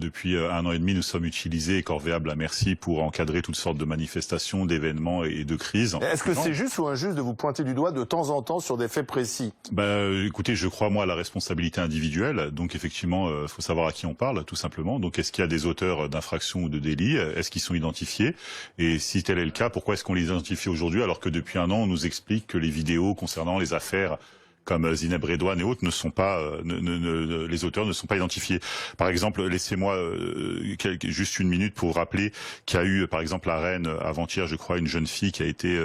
depuis 1 an et demi, nous sommes utilisés, corvéables à merci, pour encadrer toutes sortes de manifestations, d'événements et de crises. Est-ce que c'est juste ou injuste de vous pointer du doigt de temps en temps sur des faits précis? Écoutez, je crois moi à la responsabilité individuelle. Donc effectivement, faut savoir à qui on parle, tout simplement. Donc est-ce qu'il y a des auteurs d'infractions ou de délits? Est-ce qu'ils sont identifiés? Et si tel est le cas, pourquoi est-ce qu'on les identifie aujourd'hui alors que depuis 1 an, on nous explique que les vidéos concernant les affaires comme Zineb Redouane et autres ne sont pas, les auteurs ne sont pas identifiés. Par exemple, laissez-moi juste 1 minute pour rappeler qu'il y a eu, par exemple, à Rennes, avant-hier, je crois, une jeune fille qui a été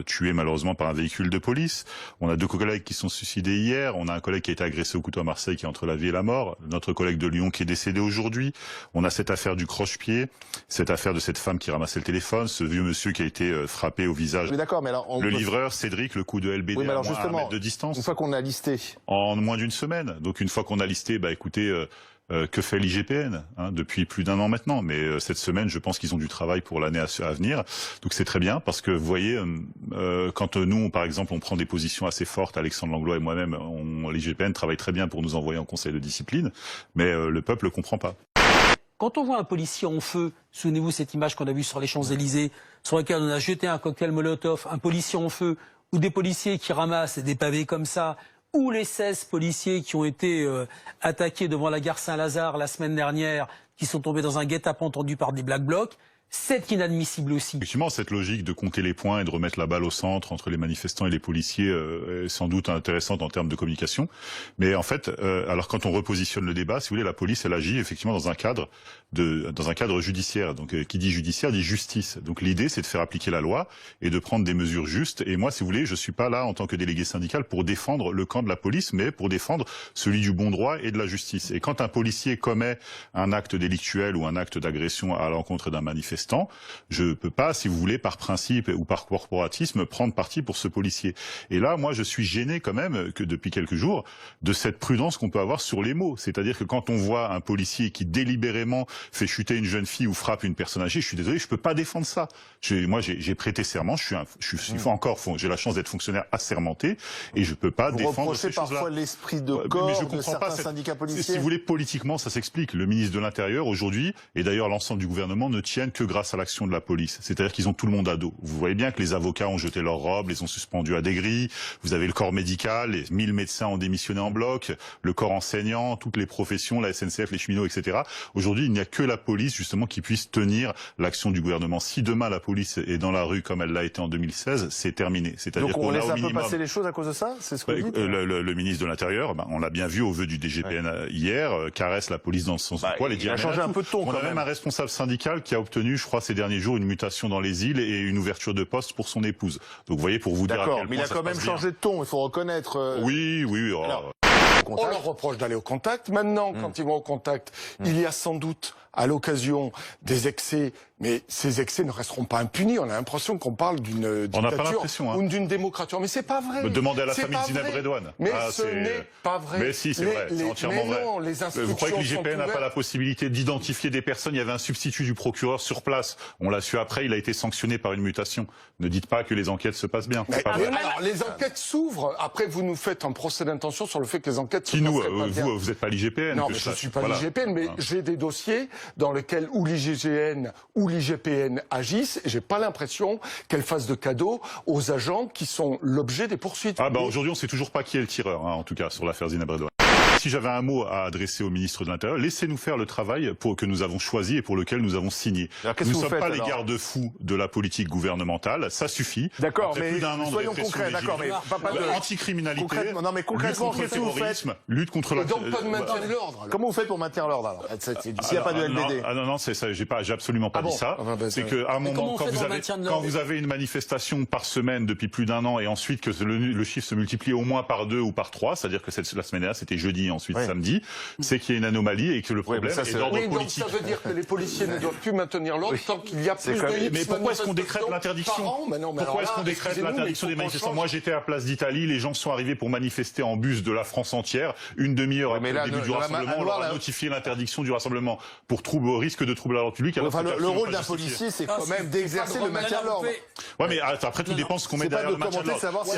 tuée malheureusement par un véhicule de police. On a 2 collègues qui sont suicidés hier. On a un collègue qui a été agressé au couteau à Marseille, qui est entre la vie et la mort. Notre collègue de Lyon qui est décédé aujourd'hui. On a cette affaire du croche-pied, cette affaire de cette femme qui ramassait le téléphone, ce vieux monsieur qui a été frappé au visage. Mais d'accord, mais alors le livreur, Cédric, le coup de LBD à 1 mètre de distance. Une fois qu'on a listé. En moins d'1 semaine. Donc une fois qu'on a listé, écoutez, que fait l'IGPN depuis plus d'1 an maintenant. Mais cette semaine, je pense qu'ils ont du travail pour l'année à venir. Donc c'est très bien parce que vous voyez, quand nous, par exemple, on prend des positions assez fortes, Alexandre Langlois et moi-même, l'IGPN travaille très bien pour nous envoyer en conseil de discipline, mais le peuple ne comprend pas. Quand on voit un policier en feu, souvenez-vous cette image qu'on a vue sur les Champs-Élysées, sur laquelle on a jeté un cocktail Molotov, un policier en feu, ou des policiers qui ramassent des pavés comme ça, ou les 16 policiers qui ont été attaqués devant la gare Saint-Lazare la semaine dernière, qui sont tombés dans un guet-apens tendu par des Black Blocs, c'est inadmissible aussi. Effectivement, cette logique de compter les points et de remettre la balle au centre entre les manifestants et les policiers est sans doute intéressante en termes de communication. Mais en fait, alors quand on repositionne le débat, si vous voulez, la police, elle agit effectivement dans un cadre judiciaire. Donc, qui dit judiciaire dit justice. Donc, l'idée, c'est de faire appliquer la loi et de prendre des mesures justes. Et moi, si vous voulez, je suis pas là en tant que délégué syndical pour défendre le camp de la police, mais pour défendre celui du bon droit et de la justice. Et quand un policier commet un acte délictuel ou un acte d'agression à l'encontre d'un manifestant, je peux pas, si vous voulez, par principe ou par corporatisme, prendre parti pour ce policier. Et là, moi, je suis gêné quand même, que depuis quelques jours, de cette prudence qu'on peut avoir sur les mots. C'est-à-dire que quand on voit un policier qui délibérément fait chuter une jeune fille ou frappe une personne âgée, je suis désolé, je peux pas défendre ça. Moi, j'ai prêté serment, j'ai la chance d'être fonctionnaire assermenté, et je peux pas défendre ces choses-là. Vous reprochez parfois l'esprit de corps de certains syndicats policiers. Si vous voulez, politiquement, ça s'explique. Le ministre de l'Intérieur, aujourd'hui, et d'ailleurs l'ensemble du gouvernement, ne tiennent que grâce à l'action de la police. C'est-à-dire qu'ils ont tout le monde à dos. Vous voyez bien que les avocats ont jeté leurs robes, les ont suspendus à des grilles. Vous avez le corps médical, les 1000 médecins ont démissionné en bloc, le corps enseignant, toutes les professions, la SNCF, les cheminots, etc. Aujourd'hui, il n'y a que la police, justement, qui puisse tenir l'action du gouvernement. Si demain la police est dans la rue comme elle l'a été en 2016, c'est terminé. C'est-à-dire qu'on laisse un peu passer les choses à cause de ça? C'est ce que vous dites? Le ministre de l'Intérieur, on l'a bien vu au vœu du DGPN hier, caresse la police dans ce sens. Il a changé un peu de ton. On a même un responsable syndical qui a obtenu, je crois, ces derniers jours, une mutation dans les îles et une ouverture de poste pour son épouse. Donc vous voyez, pour vous dire à quel point mais il a quand même changé de ton, il faut reconnaître. Oui. On leur reproche d'aller au contact. Maintenant, quand ils vont au contact, il y a sans doute, à l'occasion, des excès, mais ces excès ne resteront pas impunis. On a l'impression qu'on parle d'une dictature ou d'une démocrature. Mais c'est pas vrai. Demandez à la famille de Zineb Redouane. Mais ce n'est pas vrai. Mais si, c'est vrai, c'est entièrement vrai. Non, les institutions. Vous croyez que l'IGPN n'a pas la possibilité d'identifier des personnes? Il y avait un substitut du procureur sur place. On l'a su après, il a été sanctionné par une mutation. Ne dites pas que les enquêtes se passent bien. Alors, les enquêtes s'ouvrent. Après, vous nous faites un procès d'intention sur le fait que les enquêtes se passent pas bien. Vous n'êtes pas l'IGPN. Non, mais je ne suis pas l'IGPN, mais j'ai des dossiers dans lesquels ou l'IGGN ou l'IGPN agissent, et j'ai pas l'impression qu'elles fassent de cadeaux aux agents qui sont l'objet des poursuites. Aujourd'hui, on sait toujours pas qui est le tireur, en tout cas, sur l'affaire Zineb Redouane. Si j'avais un mot à adresser au ministre de l'Intérieur, laissez-nous faire le travail que nous avons choisi et pour lequel nous avons signé. Nous ne sommes pas les garde-fous de la politique gouvernementale, ça suffit. D'accord, mais soyons concrets, d'accord, mais pas de anticriminalité, non, mais concrètement, lutte contre le terrorisme, lutte contre la... Donc pas de maintien de l'ordre. Comment vous faites pour maintenir l'ordre alors s'il n'y a pas de LBD? Non, j'ai absolument pas dit ça. C'est qu'à un moment, quand vous avez une manifestation par semaine depuis plus d'1 an et ensuite que le chiffre se multiplie au moins par 2 ou par 3, c'est-à-dire que la semaine dernière c'était jeudi et ensuite samedi, c'est qu'il y a une anomalie et que le problème est d'ordre politique. Donc ça veut dire que les policiers ne doivent plus maintenir l'ordre tant qu'il y a plus de... Mais pourquoi est-ce qu'on décrète l'interdiction? Pourquoi est-ce qu'on décrète l'interdiction des manifestations? Moi j'étais à Place d'Italie, les gens sont arrivés pour manifester en bus de la France entière, une demi-heure après le début du rassemblement, on leur a notifié l'interdiction du rassemblement pour risque de trouble à l'ordre public. Le rôle d'un policier, c'est quand même d'exercer le maintien de l'ordre. Ouais, mais après tout dépend ce qu'on met derrière le maintien de l'ordre.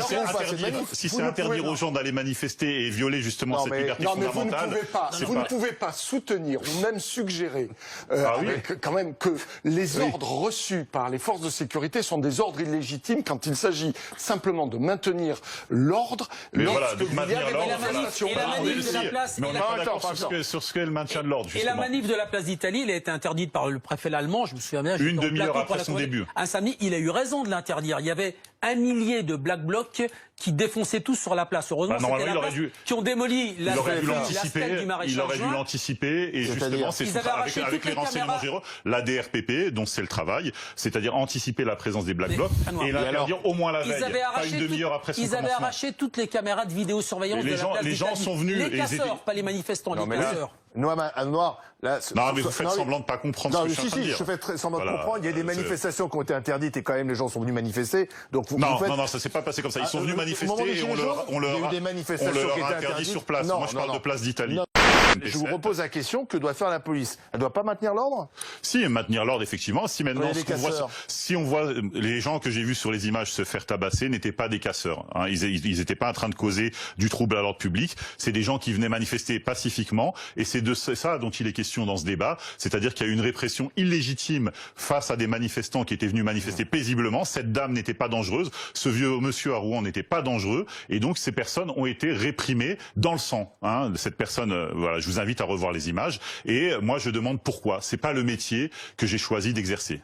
Si c'est interdire aux gens d'aller manifester et violer justement cette liberté liberté non, mais fondamentale. Vous ne pouvez pas soutenir ou même suggérer avec, quand même que les ordres reçus par les forces de sécurité sont des ordres illégitimes quand il s'agit simplement de maintenir l'ordre. Mais voilà, de il y a maintenir des l'ordre. Et la manif de la place. Mais on n'est pas d'accord sur ce qu'est le maintien de l'ordre. Et la manif de la place d'Italie, elle a été interdite par le préfet allemand, je me souviens bien. Une demi-heure après son début. Un samedi, il a eu raison de l'interdire. Il y avait un millier de Black Blocs qui défonçaient tous sur la place. Heureusement, c'était la place qui ont démoli la stèle du maréchal Il aurait dû Juin. l'anticiper et justement, c'est avec les renseignements généraux, la DRPP, dont c'est le travail, c'est-à-dire anticiper la présence des Black Blocs et l'interdire au moins la veille, pas une demi-heure après son commencement. Ils avaient arraché toutes les caméras de vidéosurveillance de la place Les gens sont venus. Les casseurs, pas les manifestants, les casseurs. Noir, là, non, mais vous faites semblant de pas comprendre ce que je suis en train de dire. Je fais semblant de comprendre. Il y a des manifestations qui ont été interdites et quand même les gens sont venus manifester. Donc non, ça s'est pas passé comme ça. Ils sont venus manifester et on leur a interdit sur place. Moi, je parle de place d'Italie. Je vous repose la question, que doit faire la police? Elle doit pas maintenir l'ordre? Si, maintenir l'ordre, effectivement. Si maintenant, si on voit les gens que j'ai vus sur les images se faire tabasser n'étaient pas des casseurs. Hein. Ils étaient pas en train de causer du trouble à l'ordre public. C'est des gens qui venaient manifester pacifiquement. Et c'est de ça dont il est question dans ce débat. C'est-à-dire qu'il y a eu une répression illégitime face à des manifestants qui étaient venus manifester paisiblement. Cette dame n'était pas dangereuse. Ce vieux monsieur à Rouen n'était pas dangereux. Et donc, ces personnes ont été réprimées dans le sang. Hein. Cette personne, voilà, je vous invite à revoir les images. Et moi, je demande pourquoi. C'est pas le métier que j'ai choisi d'exercer.